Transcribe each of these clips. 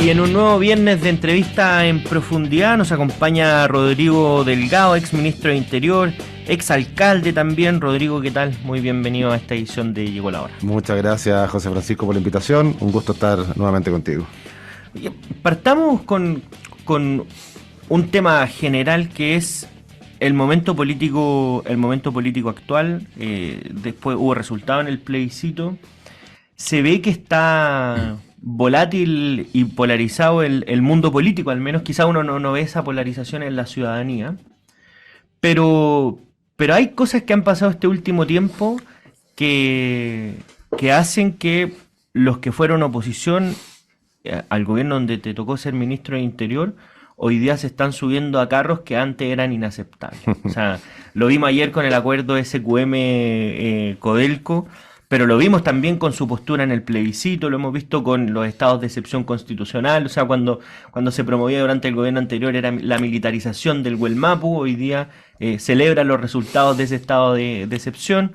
Y en un nuevo viernes de entrevista en profundidad nos acompaña Rodrigo Delgado, ex ministro de Interior, ex alcalde también. Rodrigo, ¿qué tal? Muy bienvenido a esta edición de Llegó la Hora. Muchas gracias, José Francisco, por la invitación. Un gusto estar nuevamente contigo. Oye, partamos con un tema general que es el momento político actual. Después hubo resultado en el plebiscito. Se ve que está volátil y polarizado el mundo político, al menos quizá uno no ve esa polarización en la ciudadanía, pero hay cosas que han pasado este último tiempo que hacen que los que fueron oposición al gobierno donde te tocó ser ministro de Interior, hoy día se están subiendo a carros que antes eran inaceptables. O sea, lo vimos ayer con el acuerdo SQM-Codelco, pero lo vimos también con su postura en el plebiscito, lo hemos visto con los estados de excepción constitucional. O sea, cuando se promovía durante el gobierno anterior era la militarización del Huelmapu, hoy día celebra los resultados de ese estado de excepción.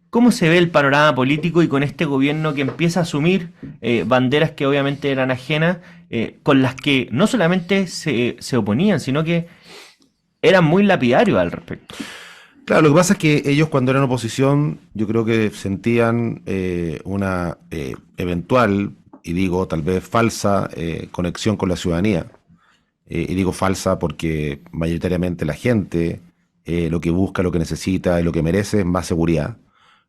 ¿Cómo se ve el panorama político y con este gobierno que empieza a asumir banderas que obviamente eran ajenas, con las que no solamente se oponían, sino que eran muy lapidarios al respecto? Claro, lo que pasa es que ellos cuando eran oposición, yo creo que sentían una eventual, y digo tal vez falsa, conexión con la ciudadanía. Y digo falsa porque mayoritariamente la gente lo que busca, lo que necesita y lo que merece es más seguridad.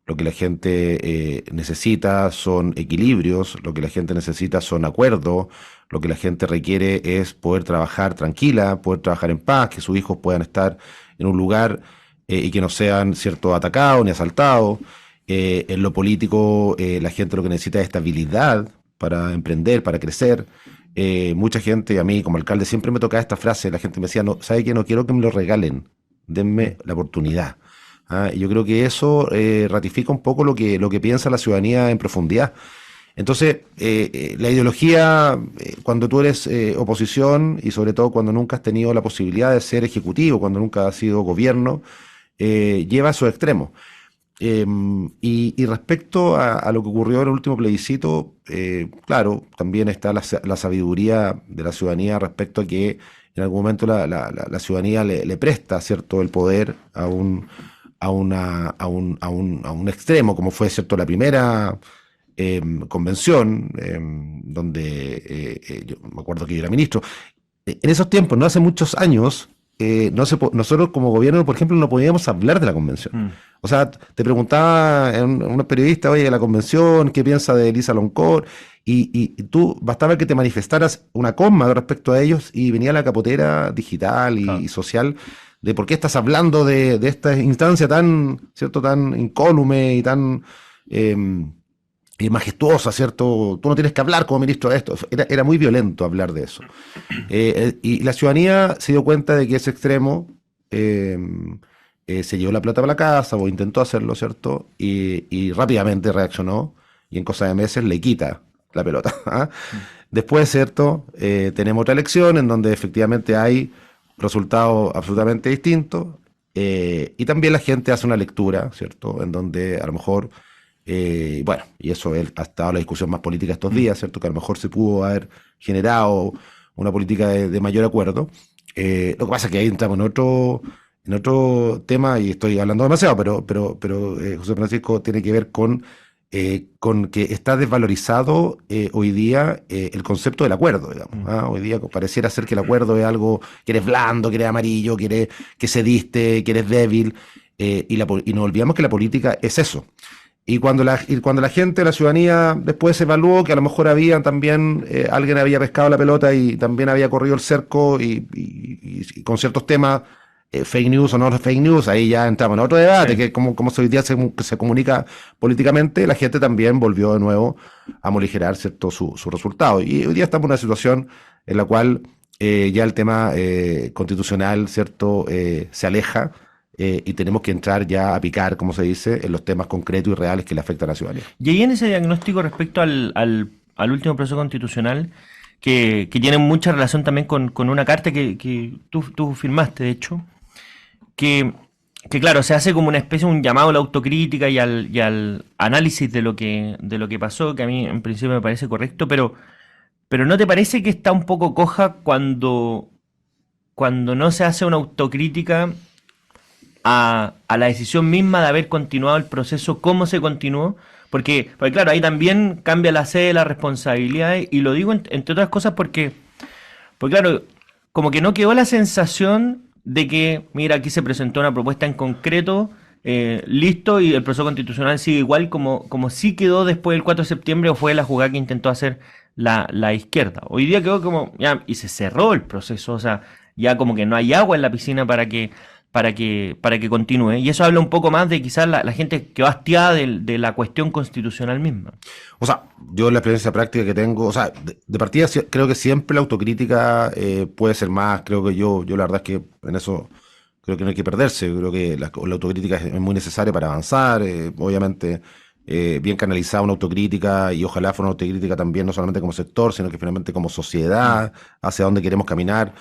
Lo que la gente necesita son equilibrios, lo que la gente necesita son acuerdos, lo que la gente requiere es poder trabajar tranquila, poder trabajar en paz, que sus hijos puedan estar en un lugar y que no sean, cierto, atacados ni asaltados. En lo político, la gente lo que necesita es estabilidad para emprender, para crecer. Mucha gente, a mí como alcalde, siempre me tocaba esta frase, la gente me decía, no, ¿sabe qué? No quiero que me lo regalen, denme la oportunidad. Y yo creo que eso ratifica un poco lo que piensa la ciudadanía en profundidad. Entonces, la ideología, cuando tú eres oposición y sobre todo cuando nunca has tenido la posibilidad de ser ejecutivo, cuando nunca has sido gobierno, lleva a esos extremos. Y respecto a lo que ocurrió en el último plebiscito, claro, también está la sabiduría de la ciudadanía respecto a que en algún momento la ciudadanía le presta, ¿cierto?, el poder a un extremo, como fue, ¿cierto?, la primera convención, donde yo me acuerdo que yo era ministro. En esos tiempos, no hace muchos años, nosotros como gobierno, por ejemplo, no podíamos hablar de la convención. O sea, te preguntaba un periodista, oye, la convención, ¿qué piensa de Elisa Loncor? Y tú, bastaba que te manifestaras una coma respecto a ellos y venía la capotera digital y social de por qué estás hablando de esta instancia tan, ¿cierto?, tan incólume y tan majestuosa, ¿cierto? Tú no tienes que hablar como ministro de esto. Era muy violento hablar de eso. Y la ciudadanía se dio cuenta de que ese extremo se llevó la plata para la casa o intentó hacerlo, ¿cierto? Y rápidamente reaccionó y en cosa de meses le quita la pelota. ¿Ah? Después, ¿cierto? Tenemos otra elección en donde efectivamente hay resultados absolutamente distintos y también la gente hace una lectura, ¿cierto? En donde a lo mejor, bueno, y eso ha estado la discusión más política estos días, ¿cierto? Que a lo mejor se pudo haber generado una política de mayor acuerdo. Lo que pasa es que ahí entramos en otro tema y estoy hablando demasiado, pero José Francisco, tiene que ver con que está desvalorizado hoy día el concepto del acuerdo, digamos. Hoy día pareciera ser que el acuerdo es algo que eres blando, que eres amarillo, que cediste, que eres débil, y nos olvidamos que la política es eso. Y cuando la gente, la ciudadanía, después evaluó que a lo mejor había también, alguien había pescado la pelota y también había corrido el cerco y con ciertos temas, fake news o no fake news, ahí ya entramos en otro debate, sí, que como hoy día se comunica políticamente, la gente también volvió de nuevo a moligerar, ¿cierto?, su resultado. Y hoy día estamos en una situación en la cual ya el tema constitucional, ¿cierto?, se aleja. Y tenemos que entrar ya a picar, como se dice, en los temas concretos y reales que le afectan a la ciudadanía. Y ahí en ese diagnóstico respecto al último proceso constitucional, que tiene mucha relación también con una carta que tú firmaste, de hecho, que claro, se hace como una especie de un llamado a la autocrítica y al análisis de lo que pasó, que a mí en principio me parece correcto, pero pero ¿no te parece que está un poco coja cuando no se hace una autocrítica a la decisión misma de haber continuado el proceso, cómo se continuó? Porque claro, ahí también cambia la sede, la responsabilidad, y lo digo entre otras cosas porque claro, como que no quedó la sensación de que, mira, aquí se presentó una propuesta en concreto, listo, y el proceso constitucional sigue igual como sí quedó después del 4 de septiembre o fue la jugada que intentó hacer la izquierda. Hoy día quedó como, ya, y se cerró el proceso, o sea, ya como que no hay agua en la piscina para que continúe. Y eso habla un poco más de quizás la gente que va hastiada de la cuestión constitucional misma. O sea, yo la experiencia práctica que tengo, o sea, de partida creo que siempre la autocrítica puede ser más, creo que yo la verdad es que en eso creo que no hay que perderse, creo que la autocrítica es muy necesaria para avanzar, obviamente bien canalizada una autocrítica y ojalá fuera una autocrítica también no solamente como sector, sino que finalmente como sociedad, hacia dónde queremos caminar.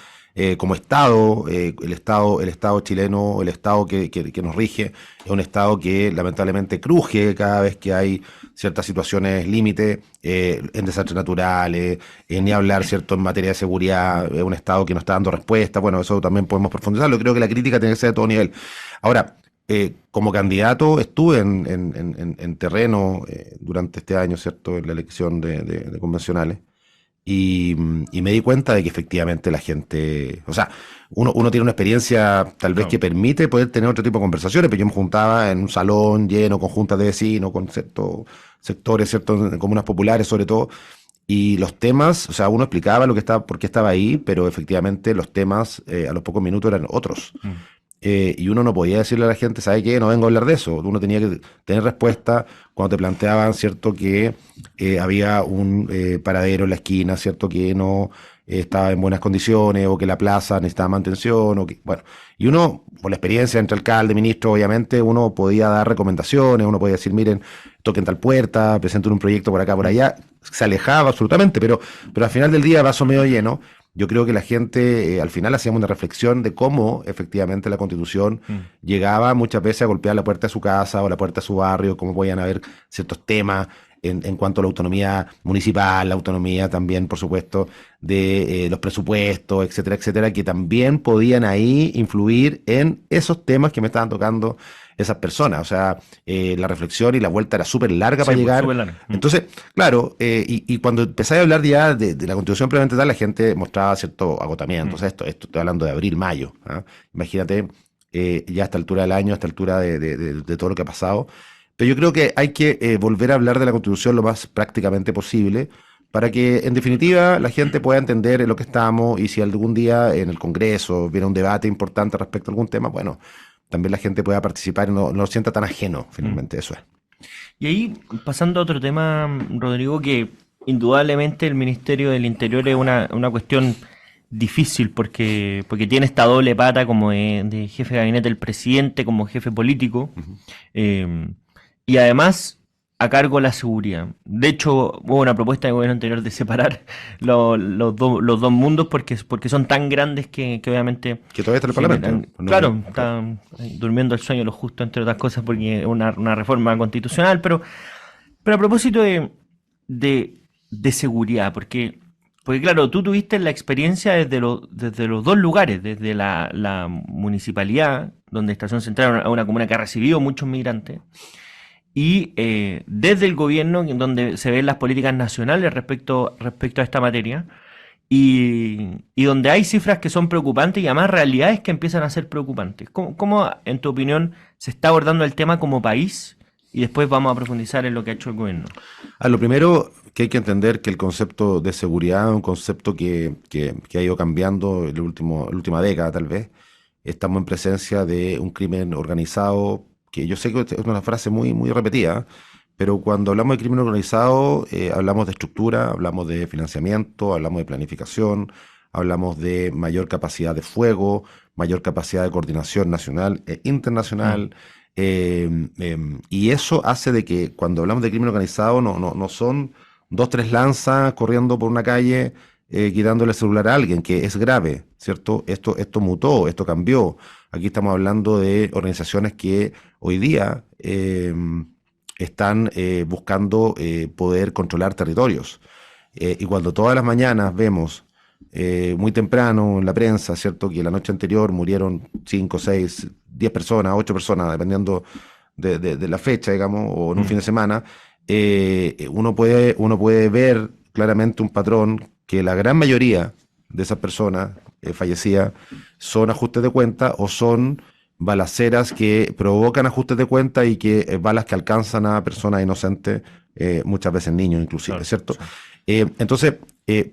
Como Estado, el Estado chileno, el Estado que nos rige, es un Estado que lamentablemente cruje cada vez que hay ciertas situaciones límite, en desastres naturales, ni hablar, ¿cierto?, en materia de seguridad, es un Estado que no está dando respuesta. Bueno, eso también podemos profundizarlo. Creo que la crítica tiene que ser de todo nivel. Ahora, como candidato estuve en terreno durante este año, ¿cierto?, en la elección de convencionales. Y me di cuenta de que efectivamente la gente, o sea, uno tiene una experiencia tal vez No. que permite poder tener otro tipo de conversaciones, pero yo me juntaba en un salón lleno con juntas de vecinos, con ciertos sectores, ciertas comunas populares sobre todo, y los temas, o sea, uno explicaba lo que estaba, por qué estaba ahí, pero efectivamente los temas a los pocos minutos eran otros. Mm. Y uno no podía decirle a la gente, ¿sabe qué? No vengo a hablar de eso. Uno tenía que tener respuesta cuando te planteaban, ¿cierto?, que había un paradero en la esquina, ¿cierto?, que no estaba en buenas condiciones o que la plaza necesitaba mantención. Bueno, y uno, por la experiencia entre alcalde, ministro, obviamente, uno podía dar recomendaciones, uno podía decir, miren, toquen tal puerta, presenten un proyecto por acá, por allá. Se alejaba absolutamente, pero al final del día, vaso medio lleno. Yo creo que la gente, al final hacíamos una reflexión de cómo efectivamente la Constitución llegaba muchas veces a golpear la puerta de su casa o la puerta de su barrio, cómo podían haber ciertos temas en cuanto a la autonomía municipal, la autonomía también, por supuesto, de los presupuestos, etcétera, etcétera, que también podían ahí influir en esos temas que me estaban tocando esas personas. O sea, la reflexión y la vuelta era súper larga Sí, para pues, llegar. súper larga. Entonces, claro, y cuando empecé a hablar ya de la Constitución previamente tal, la gente mostraba cierto agotamiento. O sea, esto estoy hablando de abril, mayo. ¿Ah? Imagínate, ya a esta altura del año, a esta altura de todo lo que ha pasado. Pero yo creo que hay que volver a hablar de la Constitución lo más prácticamente posible para que, en definitiva, la gente pueda entender en lo que estamos y si algún día en el Congreso viene un debate importante respecto a algún tema, bueno, también la gente pueda participar y no lo sienta tan ajeno, finalmente, eso es. Y ahí, pasando a otro tema, Rodrigo, que indudablemente el Ministerio del Interior es una cuestión difícil porque tiene esta doble pata como de jefe de gabinete del presidente, como jefe político, eh, y además a cargo la seguridad. De hecho, hubo una propuesta del gobierno anterior de separar los dos mundos porque son tan grandes que obviamente Que todavía está en el Parlamento. No, claro, está durmiendo el sueño lo justo, entre otras cosas, porque es una reforma constitucional, pero a propósito de seguridad, porque claro, tú tuviste la experiencia desde los dos lugares, desde la municipalidad, donde Estación Central es una comuna que ha recibido muchos migrantes, y desde el gobierno, en donde se ven las políticas nacionales respecto a esta materia, y donde hay cifras que son preocupantes y además realidades que empiezan a ser preocupantes. ¿Cómo, en tu opinión, se está abordando el tema como país? Y después vamos a profundizar en lo que ha hecho el gobierno. Lo primero que hay que entender que el concepto de seguridad es un concepto que ha ido cambiando en la última década, tal vez. Estamos en presencia de un crimen organizado, que yo sé que es una frase muy, muy repetida, pero cuando hablamos de crimen organizado, hablamos de estructura, hablamos de financiamiento, hablamos de planificación, hablamos de mayor capacidad de fuego, mayor capacidad de coordinación nacional e internacional. Y eso hace de que cuando hablamos de crimen organizado no son dos, tres lanzas corriendo por una calle quitándole el celular a alguien, que es grave, ¿cierto? Esto mutó, esto cambió. Aquí estamos hablando de organizaciones que hoy día están buscando poder controlar territorios. y cuando todas las mañanas vemos muy temprano en la prensa, ¿cierto?, que la noche anterior murieron 5, 6, 10 personas, 8 personas, dependiendo de la fecha, digamos, o en un fin de semana, uno puede ver claramente un patrón que la gran mayoría de esas personas fallecidas son ajustes de cuenta o son balaceras que provocan ajustes de cuenta y que balas que alcanzan a personas inocentes, muchas veces niños inclusive, Claro, ¿cierto? sí. Entonces,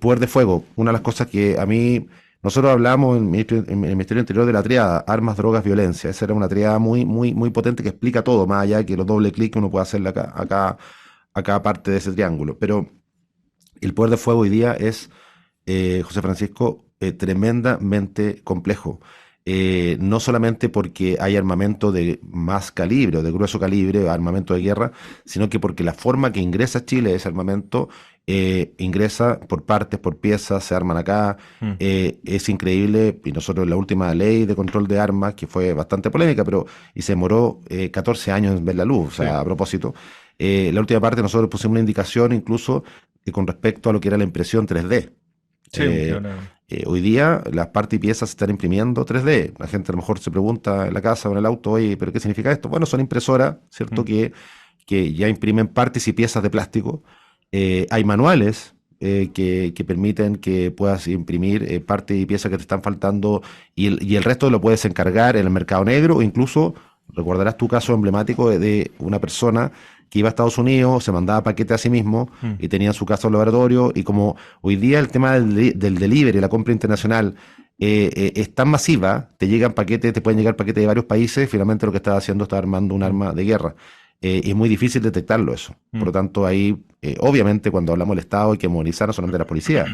poder de fuego, una de las cosas que a mí, nosotros hablamos en el Ministerio Interior de la triada, armas, drogas, violencia. Esa era una triada muy, muy, muy potente que explica todo, más allá de que los doble clic que uno puede hacerle a cada parte de ese triángulo. Pero el poder de fuego hoy día es, José Francisco, tremendamente complejo. No solamente porque hay armamento de más calibre o de grueso calibre, armamento de guerra, sino que porque la forma que ingresa a Chile ese armamento ingresa por partes, por piezas, se arman acá. Mm. Es increíble, y nosotros en la última ley de control de armas, que fue bastante polémica, pero y se demoró 14 años en ver la luz, o Sí, sea, a propósito. La última parte nosotros pusimos una indicación incluso con respecto a lo que era la impresión 3D. sí, que Eh, ahora... Hoy día las partes y piezas se están imprimiendo 3D. La gente a lo mejor se pregunta en la casa o en el auto, oye, ¿pero qué significa esto? Bueno, son impresoras, ¿cierto? Mm. Que ya imprimen partes y piezas de plástico. Hay manuales que permiten que puedas imprimir partes y piezas que te están faltando y el resto lo puedes encargar en el mercado negro o incluso, recordarás tu caso emblemático de una persona que iba a Estados Unidos, se mandaba paquete a sí mismo Mm. y tenía en su casa un laboratorio y como hoy día el tema del delivery, la compra internacional es tan masiva, te llegan paquetes, te pueden llegar paquetes de varios países, finalmente lo que estás haciendo es armando un Mm. arma de guerra. Y es muy difícil detectarlo eso. Por lo Mm. tanto, ahí, obviamente, cuando hablamos del Estado hay que movilizar no solamente a la policía,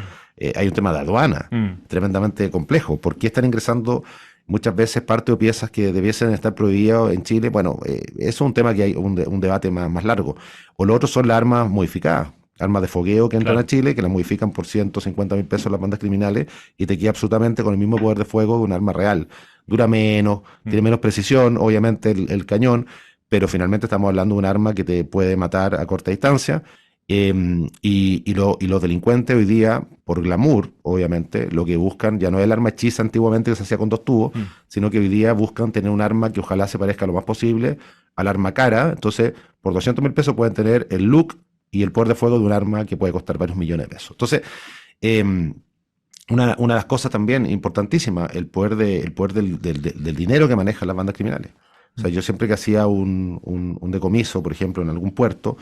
hay un tema de aduana Mm. tremendamente complejo. ¿Por qué están ingresando muchas veces partes o piezas que debiesen estar prohibidas en Chile? Bueno, eso es un tema que hay un debate más largo. O lo otro son las armas modificadas, armas de fogueo que entran a Claro. Chile, que las modifican por 150.000 pesos las bandas criminales y te queda absolutamente con el mismo poder de fuego de un arma real. Dura menos, tiene Mm. menos precisión, obviamente el cañón, pero finalmente estamos hablando de un arma que te puede matar a corta distancia. Y los delincuentes hoy día, por glamour, obviamente, lo que buscan ya no es el arma hechiza antiguamente que se hacía con 2 tubos, Mm. sino que hoy día buscan tener un arma que ojalá se parezca lo más posible al arma cara. Entonces, por 200.000 pesos pueden tener el look y el poder de fuego de un arma que puede costar varios millones de pesos. Entonces, una de las cosas también importantísimas, el poder del dinero que manejan las bandas criminales. O sea, Mm. yo siempre que hacía un decomiso, por ejemplo, en algún puerto,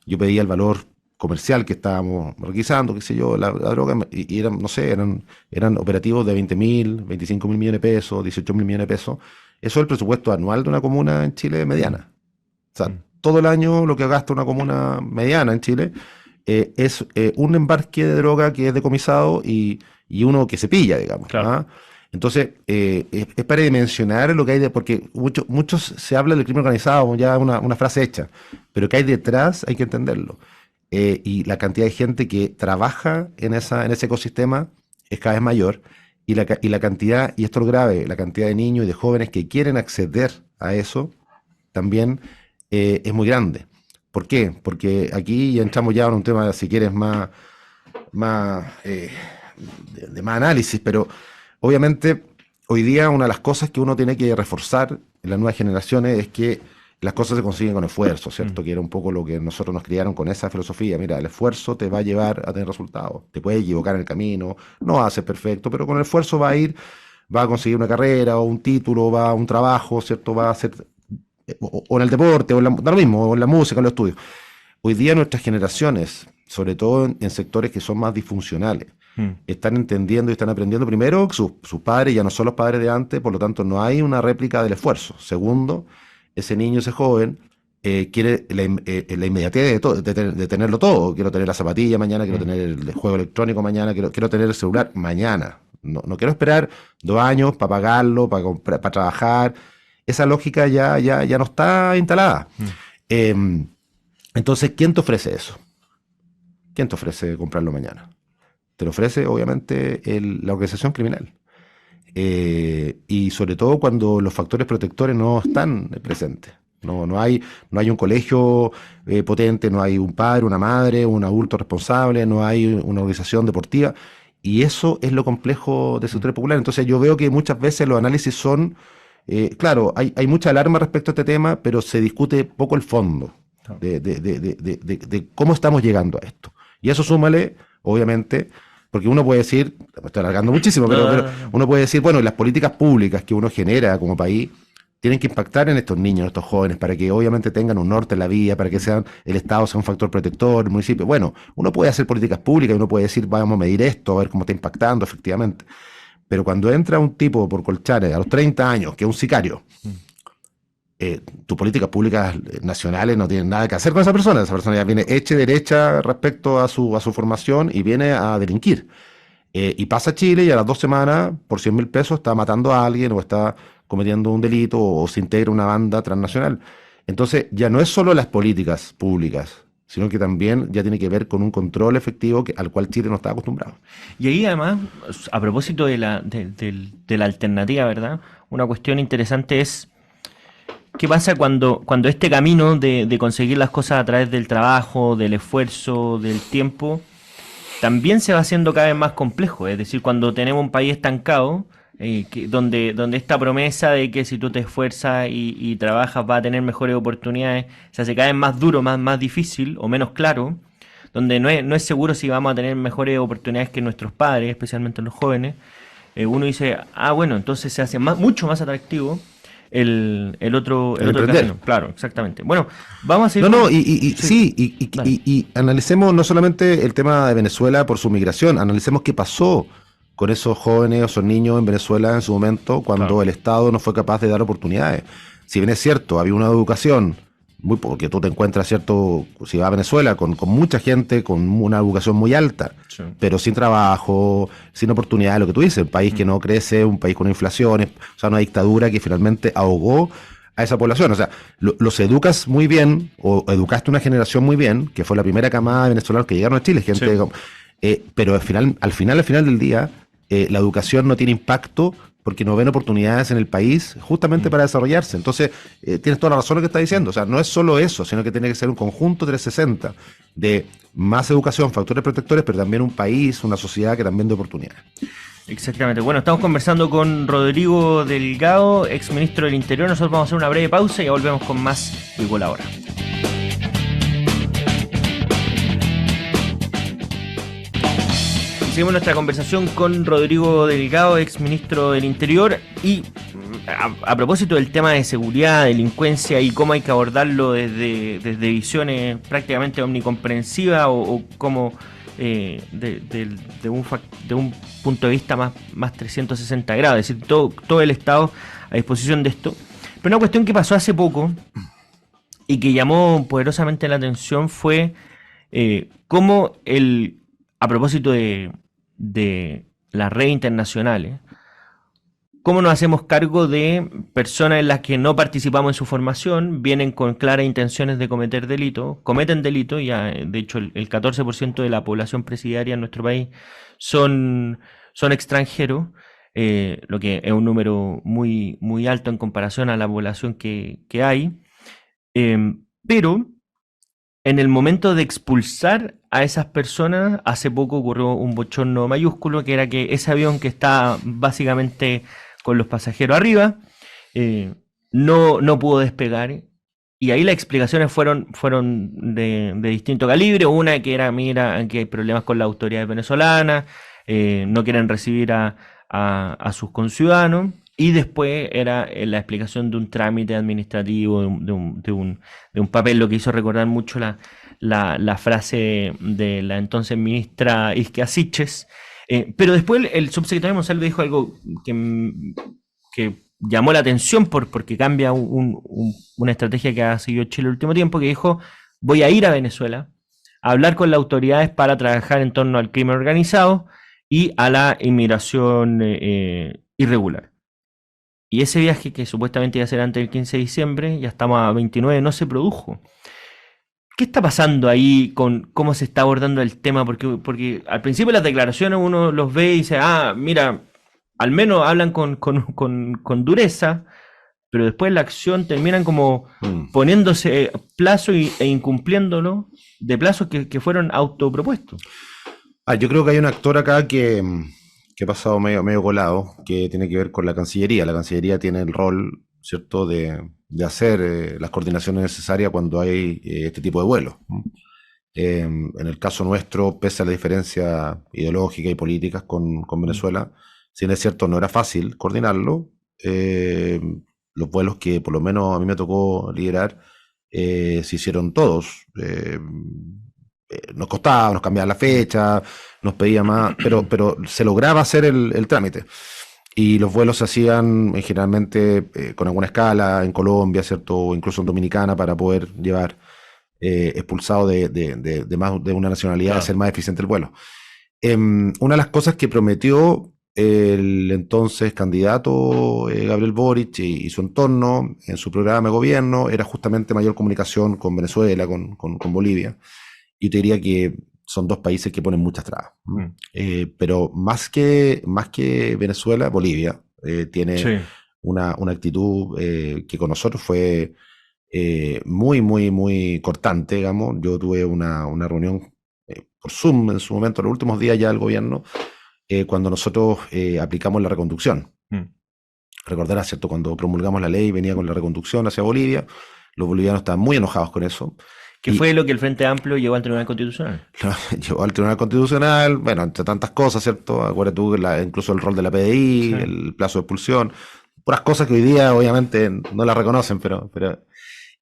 yo pedía el valor comercial que estábamos requisando, qué sé yo, la droga, y eran, no sé, eran operativos de 20.000, 25.000 millones de pesos, 18.000 millones de pesos. Eso es el presupuesto anual de una comuna en Chile mediana. O sea, Mm. todo el año lo que gasta una comuna mediana en Chile es un embarque de droga que es decomisado y uno que se pilla, digamos. Claro. ¿Ah? Entonces, es para dimensionar lo que hay porque muchos se habla del crimen organizado, ya una frase hecha, pero que hay detrás hay que entenderlo. Y la cantidad de gente que trabaja en ese ecosistema es cada vez mayor, y la cantidad, y esto es lo grave, la cantidad de niños y de jóvenes que quieren acceder a eso también es muy grande. ¿Por qué? Porque aquí ya entramos ya en un tema, si quieres, más de más análisis, pero obviamente hoy día una de las cosas que uno tiene que reforzar en las nuevas generaciones es que las cosas se consiguen con esfuerzo, ¿cierto? Mm. Que era un poco lo que nosotros nos criaron con esa filosofía. Mira, el esfuerzo te va a llevar a tener resultados. Te puedes equivocar en el camino, no va a ser perfecto, pero con el esfuerzo va a conseguir una carrera o un título, va a un trabajo, ¿cierto? Va a hacer, o en el deporte, da lo mismo, o en la música, en los estudios. Hoy día nuestras generaciones, sobre todo en sectores que son más disfuncionales, Mm. están entendiendo y están aprendiendo primero que sus padres ya no son los padres de antes, por lo tanto no hay una réplica del esfuerzo. Segundo, ese niño, ese joven, quiere la inmediatez de tenerlo todo. Quiero tener la zapatilla mañana, quiero Mm. tener el juego electrónico mañana, quiero tener el celular mañana. No quiero esperar 2 años para pagarlo, para trabajar. Esa lógica ya no está instalada. Mm. Eh, entonces, ¿quién te ofrece eso? ¿Quién te ofrece comprarlo mañana? Te lo ofrece, obviamente, la organización criminal. Y sobre todo cuando los factores protectores no están presentes. No hay un colegio potente, no hay un padre, una madre, un adulto responsable, no hay una organización deportiva. Y eso es lo complejo del sector popular. Entonces yo veo que muchas veces los análisis son, claro, hay mucha alarma respecto a este tema, pero se discute poco el fondo de cómo estamos llegando a esto. Y eso súmale, obviamente, porque uno puede decir, me estoy alargando muchísimo, pero uno puede decir, bueno, las políticas públicas que uno genera como país tienen que impactar en estos niños, en estos jóvenes, para que obviamente tengan un norte en la vida, para que el Estado sea un factor protector, el municipio. Bueno, uno puede hacer políticas públicas y uno puede decir, vamos a medir esto, a ver cómo está impactando efectivamente. Pero cuando entra un tipo por Colchane a los 30 años, que es un sicario, tus políticas públicas nacionales no tienen nada que hacer con esa persona. Esa persona ya viene hecha y derecha respecto a su formación y viene a delinquir. Y pasa a Chile y a las 2 semanas, por 100.000 pesos, está matando a alguien o está cometiendo un delito o se integra una banda transnacional. Entonces, ya no es solo las políticas públicas, sino que también ya tiene que ver con un control efectivo al cual Chile no está acostumbrado. Y ahí además, a propósito de la alternativa, ¿verdad? Una cuestión interesante es qué pasa cuando este camino de conseguir las cosas a través del trabajo, del esfuerzo, del tiempo, también se va haciendo cada vez más complejo. Es decir, cuando tenemos un país estancado, donde esta promesa de que si tú te esfuerzas y trabajas vas a tener mejores oportunidades, se hace cada vez más duro, más difícil o menos claro, donde no es seguro si vamos a tener mejores oportunidades que nuestros padres, especialmente los jóvenes, uno dice, bueno, entonces se hace mucho más atractivo el otro camino. Claro, exactamente. Bueno, vamos a seguir. Y analicemos no solamente el tema de Venezuela por su migración, analicemos qué pasó con esos jóvenes o esos niños en Venezuela en su momento cuando el Estado no fue capaz de dar oportunidades. Si bien es cierto, había una educación, porque tú te encuentras, cierto, si vas a Venezuela, con mucha gente, con una educación muy alta, pero sin trabajo, sin oportunidades, lo que tú dices, un país que no crece, un país con inflaciones, o sea, una dictadura que finalmente ahogó a esa población. O sea, los educas muy bien, o educaste una generación muy bien, que fue la primera camada de venezolanos que llegaron a Chile, gente, pero al final del día, la educación no tiene impacto porque no ven oportunidades en el país justamente para desarrollarse. Entonces, tienes toda la razón en lo que estás diciendo. O sea, no es solo eso, sino que tiene que ser un conjunto 360 de más educación, factores protectores, pero también un país, una sociedad que también dé oportunidades. Exactamente. Bueno, estamos conversando con Rodrigo Delgado, exministro del Interior. Nosotros vamos a hacer una breve pausa y ya volvemos con más Igual Ahora. Seguimos nuestra conversación con Rodrigo Delgado, exministro del Interior, y a propósito del tema de seguridad, delincuencia y cómo hay que abordarlo desde visiones prácticamente omnicomprensivas o cómo de un punto de vista más 360 grados, es decir, todo el Estado a disposición de esto. Pero una cuestión que pasó hace poco y que llamó poderosamente la atención fue cómo a propósito de las redes internacionales, cómo nos hacemos cargo de personas en las que no participamos en su formación, vienen con claras intenciones de cometer delito, cometen delito, ya de hecho el 14% de la población presidiaria en nuestro país son extranjeros, lo que es un número muy, muy alto en comparación a la población que hay, pero en el momento de expulsar a esas personas, hace poco ocurrió un bochorno mayúsculo, que era que ese avión que está básicamente con los pasajeros arriba, no pudo despegar. Y ahí las explicaciones fueron de distinto calibre. Una que era, mira, que hay problemas con las autoridades venezolanas, no quieren recibir a sus conciudadanos. Y después era la explicación de un trámite administrativo, de un papel, lo que hizo recordar mucho la frase de la entonces ministra Isquia Siches. Pero después el subsecretario Monsalve dijo algo que llamó la atención porque cambia una estrategia que ha seguido Chile el último tiempo, que dijo, voy a ir a Venezuela a hablar con las autoridades para trabajar en torno al crimen organizado y a la inmigración irregular. Y ese viaje, que supuestamente iba a ser antes del 15 de diciembre, ya estamos a 29, no se produjo. ¿Qué está pasando ahí con cómo se está abordando el tema? Porque al principio las declaraciones uno los ve y dice, mira, al menos hablan con dureza, pero después la acción terminan como Mm. poniéndose plazo e incumpliéndolo de plazos que fueron autopropuestos. Yo creo que hay un actor acá que ha pasado medio colado, que tiene que ver con la Cancillería. La Cancillería tiene el rol, ¿cierto?, de hacer las coordinaciones necesarias cuando hay este tipo de vuelos. En el caso nuestro, pese a la diferencia ideológica y políticas con Venezuela, si bien es cierto, no era fácil coordinarlo. Los vuelos que por lo menos a mí me tocó liderar se hicieron todos. Nos costaba, nos cambiaban la fecha, nos pedía más, pero se lograba hacer el trámite. Y los vuelos se hacían generalmente con alguna escala en Colombia, ¿cierto? O incluso en Dominicana para poder llevar expulsado de más de una nacionalidad, Claro. hacer más eficiente el vuelo. Una de las cosas que prometió el entonces candidato Gabriel Boric y su entorno en su programa de gobierno era justamente mayor comunicación con Venezuela, con Bolivia. Yo te diría que son dos países que ponen muchas trabas. Pero más que Venezuela, Bolivia tiene Sí. una actitud que con nosotros fue muy, muy, muy cortante, digamos. Yo tuve una reunión por Zoom en su momento, los últimos días ya del gobierno, cuando nosotros aplicamos la reconducción. Recordarás, ¿cierto? Cuando promulgamos la ley, venía con la reconducción hacia Bolivia. Los bolivianos estaban muy enojados con eso. Que fue lo que el Frente Amplio llevó al Tribunal Constitucional. Llevó al Tribunal Constitucional, bueno, entre tantas cosas, ¿cierto? Acuérdate tú, incluso el rol de la PDI, Sí. el plazo de expulsión, puras cosas que hoy día obviamente no las reconocen, pero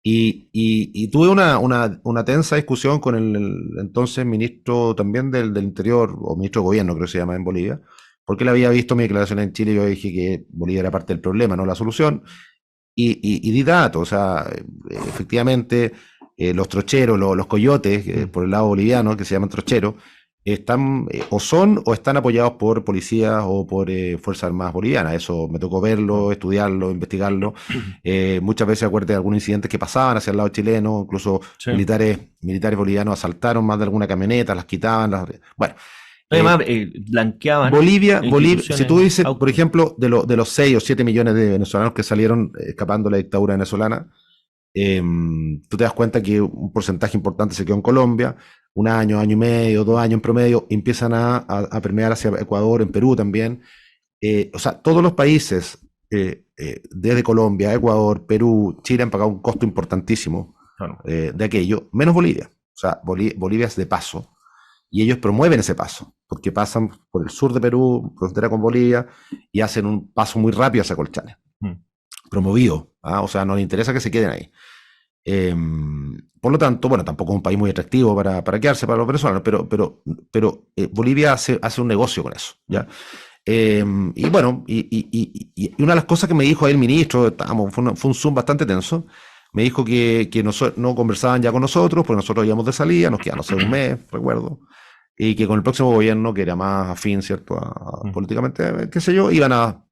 y tuve una tensa discusión con el entonces ministro también del Interior, o ministro de Gobierno, creo que se llama en Bolivia, porque él había visto mi declaración en Chile y yo dije que Bolivia era parte del problema, no la solución, y di datos, o sea, efectivamente los trocheros, los coyotes, por el lado boliviano, que se llaman trocheros, están o están apoyados por policías o por Fuerzas Armadas bolivianas. Eso me tocó verlo, estudiarlo, investigarlo. Muchas veces acuérdate de algunos incidentes que pasaban hacia el lado chileno, incluso Sí. militares bolivianos asaltaron más de alguna camioneta, las quitaban. Bueno, Además, blanqueaban Bolivia, instituciones si tú dices, por autónomas. ejemplo, de los 6 o 7 millones de venezolanos que salieron escapando de la dictadura venezolana, tú te das cuenta que un porcentaje importante se quedó en Colombia, un año, año y medio, 2 años en promedio, empiezan a permear hacia Ecuador, en Perú también. O sea, todos los países, desde Colombia, Ecuador, Perú, Chile, han pagado un costo importantísimo Claro. de aquello, menos Bolivia. O sea, Bolivia es de paso. Y ellos promueven ese paso, porque pasan por el sur de Perú, frontera con Bolivia, y hacen un paso muy rápido hacia Colchane. Promovido, o sea, no les interesa que se queden ahí. Por lo tanto, bueno, tampoco es un país muy atractivo para quedarse para los venezolanos, pero Bolivia hace un negocio con eso, ¿ya? Y bueno, y una de las cosas que me dijo ahí el ministro, fue un Zoom bastante tenso, me dijo que no conversaban ya con nosotros, porque nosotros íbamos de salida, nos quedamos un mes, recuerdo, y que con el próximo gobierno, que era más afín, ¿cierto?, políticamente, qué sé yo, iban a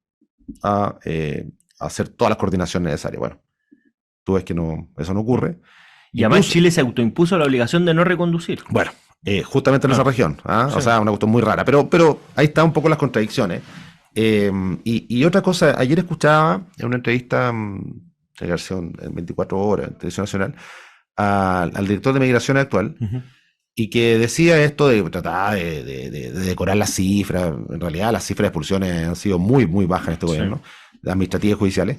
hacer todas las coordinaciones necesarias. Bueno, tú ves que eso no ocurre. Y además Incluso, Chile se autoimpuso la obligación de no reconducir. bueno, justamente en esa región, Sí. O sea, una cuestión muy rara, pero ahí está un poco las contradicciones. Y otra cosa, ayer escuchaba en una entrevista de García en 24 horas, en Televisión Nacional, al director de Migraciones actual, y que decía esto de tratar de decorar las cifras. En realidad las cifras de expulsiones han sido muy, muy bajas en este gobierno, administrativas y judiciales,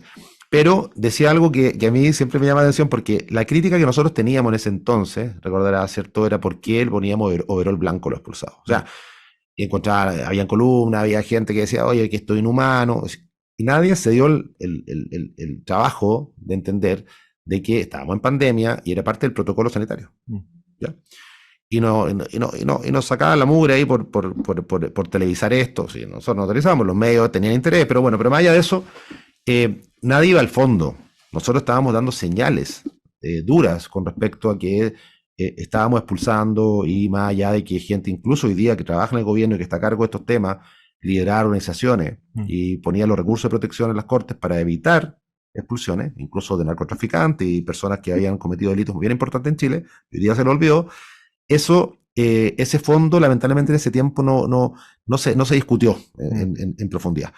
pero decía algo que a mí siempre me llama la atención, porque la crítica que nosotros teníamos en ese entonces, recordarás, ¿cierto?, era por qué poníamos overol blanco a los expulsados. O sea, había columnas, había gente que decía, oye, que esto es inhumano, y nadie se dio el trabajo de entender de que estábamos en pandemia y era parte del protocolo sanitario, ¿ya? Y nos sacaban la mugre ahí por televisar esto. Sí, nosotros no televisábamos, los medios tenían interés, pero bueno, pero más allá de eso, nadie iba al fondo. Nosotros estábamos dando señales duras con respecto a que estábamos expulsando, y más allá de que gente incluso hoy día que trabaja en el gobierno y que está a cargo de estos temas, liderar organizaciones y ponía los recursos de protección en las cortes para evitar expulsiones, incluso de narcotraficantes y personas que habían cometido delitos muy bien importantes en Chile, hoy día se lo olvidó. Ese fondo, lamentablemente, en ese tiempo no se discutió en profundidad.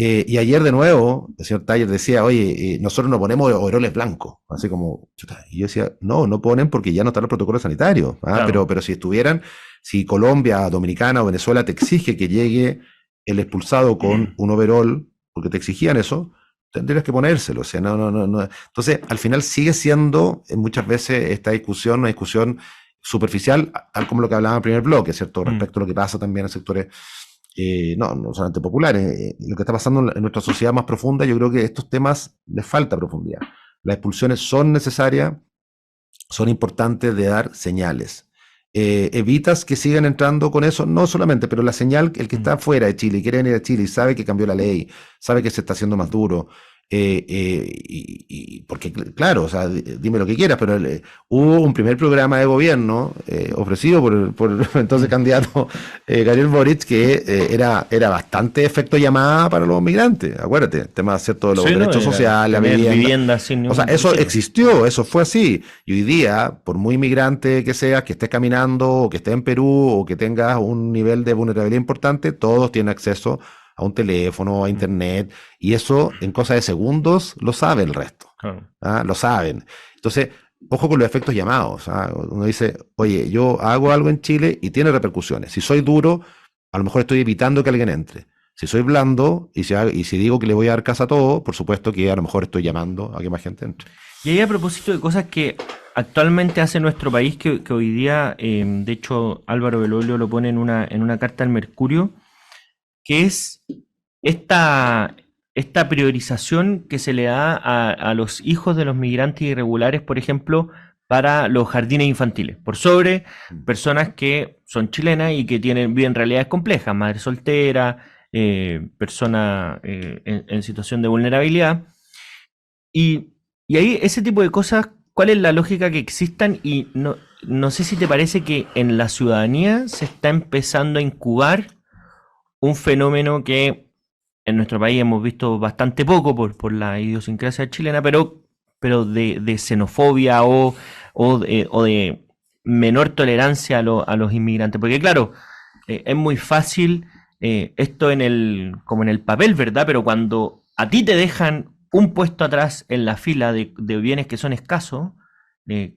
Y ayer de nuevo, el señor Taller decía, oye, nosotros no ponemos overoles blancos, así como, chuta. Y yo decía, no ponen porque ya no están los protocolos sanitarios, Claro. pero si estuvieran, si Colombia, Dominicana o Venezuela te exige que llegue el expulsado con un overol, porque te exigían eso, tendrías que ponérselo, o sea, no. Entonces, al final sigue siendo muchas veces esta discusión una discusión superficial, tal como lo que hablaba en el primer bloque, ¿cierto? Respecto a lo que pasa también en sectores no solamente populares, lo que está pasando en nuestra sociedad más profunda, yo creo que a estos temas les falta profundidad. Las expulsiones son necesarias, son importantes de dar señales. Evitas que sigan entrando con eso, no solamente, pero la señal, el que está fuera de Chile y quiere venir a Chile y sabe que cambió la ley, sabe que se está haciendo más duro, porque claro, o sea, dime lo que quieras, pero hubo un primer programa de gobierno ofrecido por el entonces candidato Gabriel Boric que era bastante efecto llamada para los migrantes. Acuérdate, el tema, ¿cierto?, de los Sí, no, derechos sociales, la tener vivienda. vivienda sin O sea, ningún eso subsidio. existió, eso fue así. Y hoy día, por muy migrante que seas, que estés caminando, o que estés en Perú, o que tengas un nivel de vulnerabilidad importante, todos tienen acceso a un teléfono, a internet, y eso en cosa de segundos lo sabe el resto. Claro. Lo saben. Entonces, ojo con los efectos llamados. Uno dice, oye, yo hago algo en Chile y tiene repercusiones. Si soy duro, a lo mejor estoy evitando que alguien entre. Si soy blando y si digo que le voy a dar casa a todo, por supuesto que a lo mejor estoy llamando a que más gente entre. Y ahí a propósito de cosas que actualmente hace nuestro país, que hoy día, de hecho, Álvaro Belolio lo pone en una carta al Mercurio, que es esta priorización que se le da a los hijos de los migrantes irregulares, por ejemplo, para los jardines infantiles, por sobre personas que son chilenas y que viven realidades complejas, madre soltera, persona en situación de vulnerabilidad. Y ahí ese tipo de cosas, ¿cuál es la lógica que existan? Y no sé si te parece que en la ciudadanía se está empezando a incubar un fenómeno que en nuestro país hemos visto bastante poco por la idiosincrasia chilena, pero de xenofobia o de menor tolerancia a los inmigrantes. Porque claro, es muy fácil esto como en el papel, ¿verdad? Pero cuando a ti te dejan un puesto atrás en la fila de bienes que son escasos,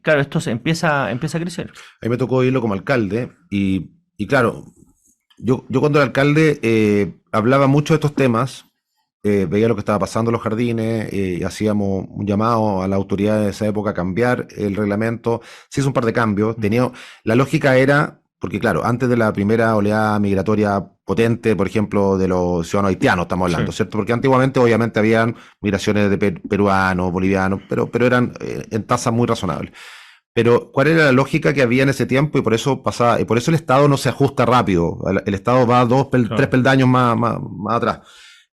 claro, esto empieza a crecer. A mí me tocó irlo como alcalde y claro, yo cuando era alcalde hablaba mucho de estos temas, veía lo que estaba pasando en los jardines, hacíamos un llamado a la autoridad de esa época a cambiar el reglamento, se hizo un par de cambios, la lógica era, porque claro, antes de la primera oleada migratoria potente, por ejemplo, de los ciudadanos haitianos estamos hablando, Sí. ¿cierto? Porque antiguamente obviamente habían migraciones de peruanos, bolivianos, pero eran en tasas muy razonables. Pero, ¿cuál era la lógica que había en ese tiempo? Y por eso pasaba, y por eso el Estado no se ajusta rápido. El Estado va tres Claro. peldaños más atrás.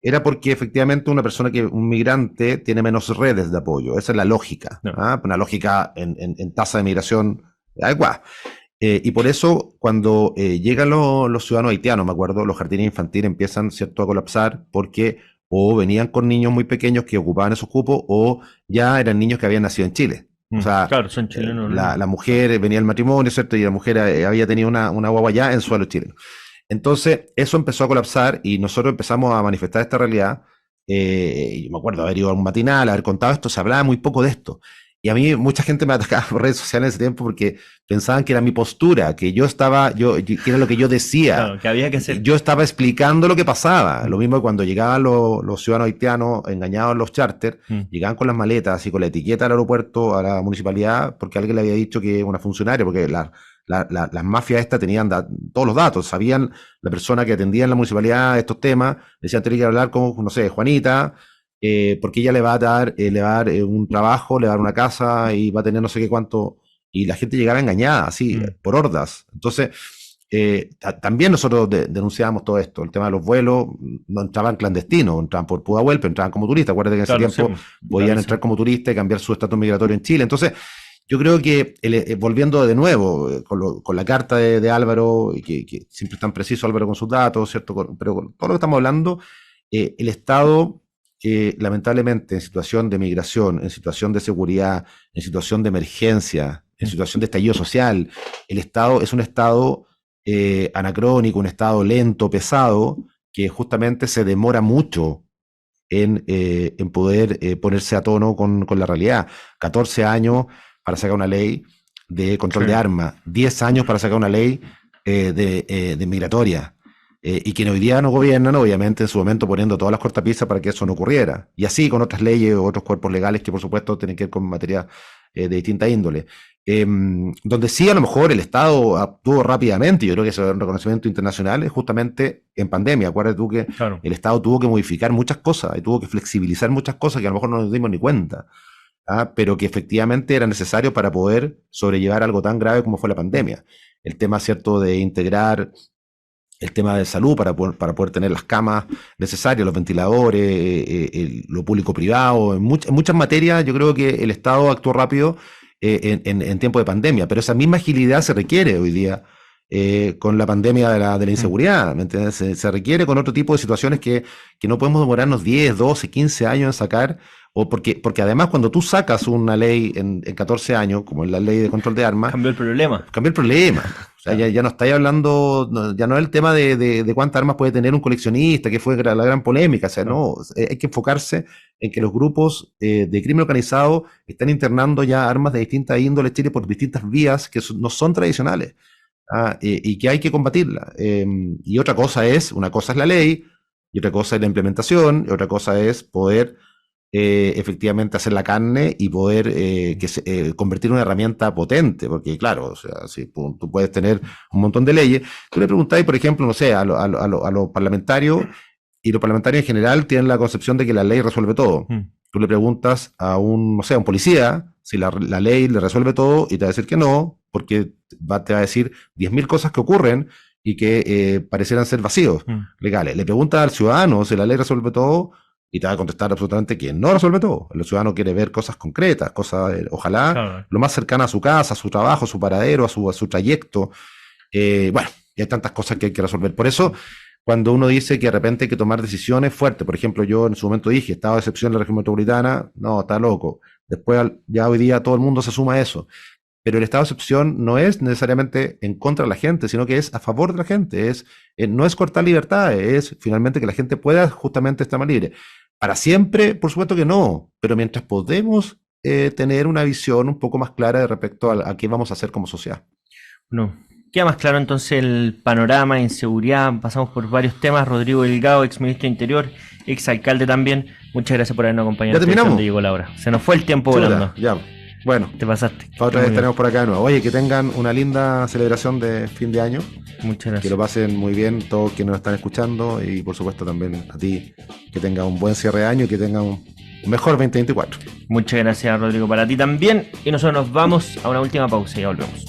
Era porque efectivamente un migrante tiene menos redes de apoyo. Esa es la lógica. No. Una lógica en tasa de migración adecuada. Y por eso, cuando llegan los ciudadanos haitianos, me acuerdo, los jardines infantiles empiezan, ¿cierto?, a colapsar porque o venían con niños muy pequeños que ocupaban esos cupos o ya eran niños que habían nacido en Chile. O sea, Claro, son chilenos los niños. la mujer venía al matrimonio, ¿cierto? Y la mujer había tenido una guagua ya en suelo chileno. Entonces, eso empezó a colapsar y nosotros empezamos a manifestar esta realidad. Yo me acuerdo haber ido a un matinal, haber contado esto, se hablaba muy poco de esto. Y a mí mucha gente me atacaba por redes sociales en ese tiempo porque pensaban que era mi postura, que que era lo que yo decía. Claro, que había que hacer. Yo estaba explicando lo que pasaba. Lo mismo que cuando llegaban los ciudadanos haitianos engañados en los charters, llegaban con las maletas y con la etiqueta al aeropuerto, a la municipalidad, porque alguien le había dicho que una funcionaria, porque las mafias estas tenían todos los datos, sabían la persona que atendía en la municipalidad estos temas, decían, tenía que hablar con, no sé, Juanita, porque ella le va a dar un trabajo, le va a dar una casa y va a tener no sé qué cuánto, y la gente llegaba engañada, así, por hordas. Entonces, también nosotros denunciábamos todo esto, el tema de los vuelos, no entraban clandestinos, entraban por Pudahuel, pero entraban como turistas. Acuérdate que en Claro, ese tiempo sí, podían entrar como turistas y cambiar su estatus migratorio en Chile. Entonces, yo creo que, volviendo de nuevo con la carta de Álvaro, y que siempre es tan preciso Álvaro con sus datos, ¿cierto? Pero con todo lo que estamos hablando, el Estado, lamentablemente, en situación de migración, en situación de seguridad, en situación de emergencia, en situación de estallido social, el Estado es un Estado anacrónico, un Estado lento, pesado, que justamente se demora mucho en poder ponerse a tono con la realidad. 14 años para sacar una ley de control de armas, 10 años para sacar una ley de migratoria. Y quienes hoy día no gobiernan, obviamente, en su momento poniendo todas las cortapisas para que eso no ocurriera. Y así con otras leyes o otros cuerpos legales que, por supuesto, tienen que ver con materia de distinta índole. Donde sí, a lo mejor el Estado actuó rápidamente, yo creo que eso es un reconocimiento internacional, es justamente en pandemia. Acuérdate tú que el Estado tuvo que modificar muchas cosas y tuvo que flexibilizar muchas cosas que a lo mejor no nos dimos ni cuenta. Pero que efectivamente era necesario para poder sobrellevar algo tan grave como fue la pandemia. El tema, cierto, de integrar el tema de salud para poder tener las camas necesarias, los ventiladores, lo público-privado, en muchas materias yo creo que el Estado actuó rápido en tiempo de pandemia, pero esa misma agilidad se requiere hoy día con la pandemia de la inseguridad, ¿me entiendes? Se requiere con otro tipo de situaciones que no podemos demorarnos 10, 12, 15 años en sacar, porque además cuando tú sacas una ley en 14 años, como es la ley de control de armas, cambió el problema. O sea, ya no estáis hablando, ya no es el tema de cuántas armas puede tener un coleccionista, que fue la gran polémica. O sea, no, hay que enfocarse en que los grupos de crimen organizado están internando ya armas de distintas índoles Chile por distintas vías que no son tradicionales, y que hay que combatirla. Y una cosa es la ley, y otra cosa es la implementación, y otra cosa es poder efectivamente hacer la carne y poder convertir una herramienta potente, porque claro, o sea, si tú puedes tener un montón de leyes, tú le preguntáis, por ejemplo, no sé, a los parlamentarios, y los parlamentarios en general tienen la concepción de que la ley resuelve todo. Tú le preguntas a un policía si la ley le resuelve todo y te va a decir que no, porque te va a decir 10.000 cosas que ocurren y que parecieran ser vacíos legales. Le preguntas al ciudadano si la ley resuelve todo y te va a contestar absolutamente que no resuelve todo. El ciudadano quiere ver cosas concretas, ojalá lo más cercana a su casa, a su trabajo, a su paradero, a su trayecto. Bueno, y hay tantas cosas que hay que resolver. Por eso, cuando uno dice que de repente hay que tomar decisiones fuertes, por ejemplo, yo en su momento dije, estado de excepción en la región metropolitana, no, está loco. Después, ya hoy día todo el mundo se suma a eso. Pero el estado de excepción no es necesariamente en contra de la gente, sino que es a favor de la gente. No es cortar libertades, es finalmente que la gente pueda justamente estar más libre. Para siempre, por supuesto que no, pero mientras podemos tener una visión un poco más clara de respecto a qué vamos a hacer como sociedad. No. Queda más claro entonces el panorama de inseguridad. Pasamos por varios temas. Rodrigo Delgado, ex ministro de Interior, ex alcalde también. Muchas gracias por habernos acompañado. Ya terminamos. Donde llegó la hora. Se nos fue el tiempo volando. Ya. Bueno, te pasaste. Otra vez estaremos por acá de nuevo. Oye, que tengan una linda celebración de fin de año. Muchas gracias. Que lo pasen muy bien todos quienes nos están escuchando y por supuesto también a ti, que tenga un buen cierre de año y que tenga un mejor 2024. Muchas gracias, Rodrigo, para ti también. Y nosotros nos vamos a una última pausa y ya volvemos.